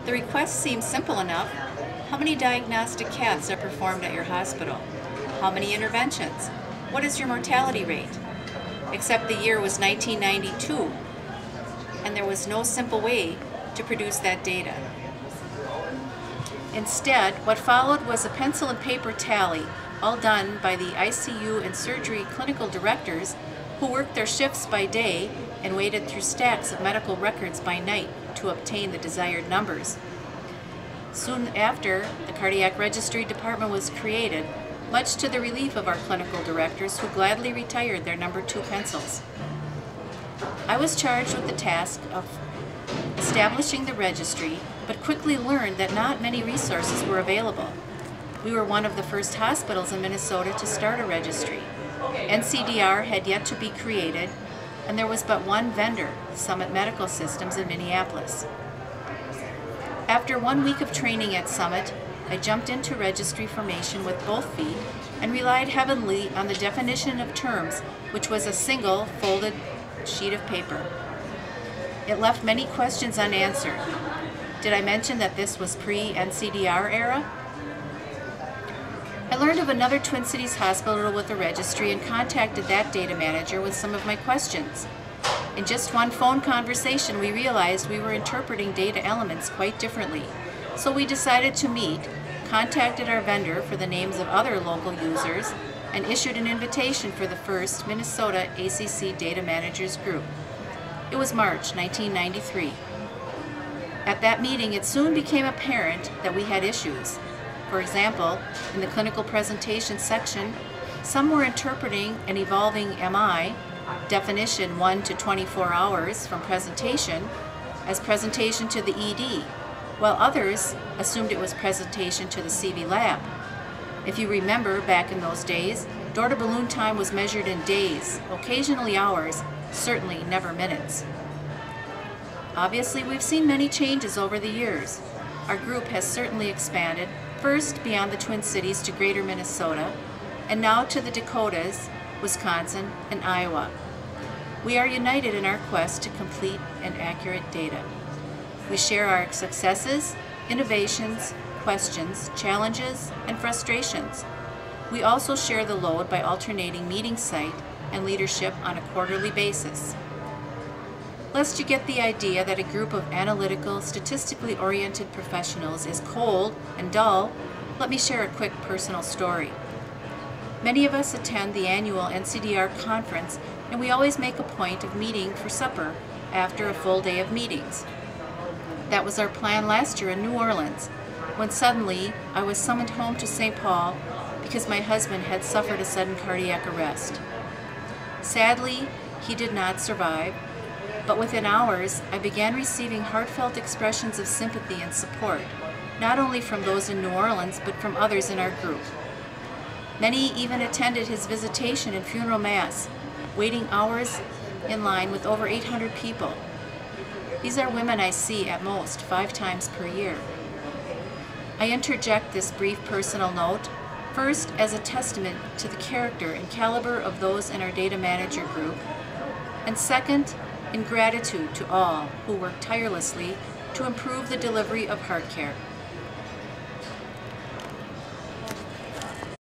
The request seems simple enough. How many diagnostic caths are performed at your hospital? How many interventions? What is your mortality rate? Except the year was 1992, and there was no simple way to produce that data. Instead, what followed was a pencil and paper tally, all done by the ICU and surgery clinical directors who worked their shifts by day and waded through stacks of medical records by night to obtain the desired numbers. Soon after, the Cardiac Registry Department was created, much to the relief of our clinical directors who gladly retired their number 2 pencils. I was charged with the task of establishing the registry, but quickly learned that not many resources were available. We were one of the first hospitals in Minnesota to start a registry. NCDR had yet to be created, and there was but one vendor, Summit Medical Systems in Minneapolis. After 1 week of training at Summit, I jumped into registry formation with both feet and relied heavily on the definition of terms, which was a single folded sheet of paper. It left many questions unanswered. Did I mention that this was pre-NCDR era? I learned of another Twin Cities hospital with a registry and contacted that data manager with some of my questions. In just one phone conversation, we realized we were interpreting data elements quite differently. So we decided to meet, contacted our vendor for the names of other local users, and issued an invitation for the first Minnesota ACC Data Managers Group. It was March 1993. At that meeting, it soon became apparent that we had issues. For example, in the clinical presentation section, some were interpreting an evolving MI, definition 1 to 24 hours from presentation, as presentation to the ED, while others assumed it was presentation to the CV lab. If you remember, back in those days, door-to-balloon time was measured in days, occasionally hours, certainly never minutes. Obviously, we've seen many changes over the years. Our group has certainly expanded, first beyond the Twin Cities to greater Minnesota, and now to the Dakotas, Wisconsin, and Iowa. We are united in our quest to complete and accurate data. We share our successes, innovations, questions, challenges, and frustrations. We also share the load by alternating meeting site and leadership on a quarterly basis. Lest you get the idea that a group of analytical, statistically oriented professionals is cold and dull, let me share a quick personal story. Many of us attend the annual NCDR conference, and we always make a point of meeting for supper after a full day of meetings. That was our plan last year in New Orleans, when suddenly I was summoned home to St. Paul because my husband had suffered a sudden cardiac arrest. Sadly, he did not survive, but within hours I began receiving heartfelt expressions of sympathy and support, not only from those in New Orleans, but from others in our group. Many even attended his visitation and funeral mass, waiting hours in line with over 800 people. These are women I see at most 5 times per year. I interject this brief personal note, first as a testament to the character and caliber of those in our data manager group, and second, in gratitude to all who work tirelessly to improve the delivery of heart care.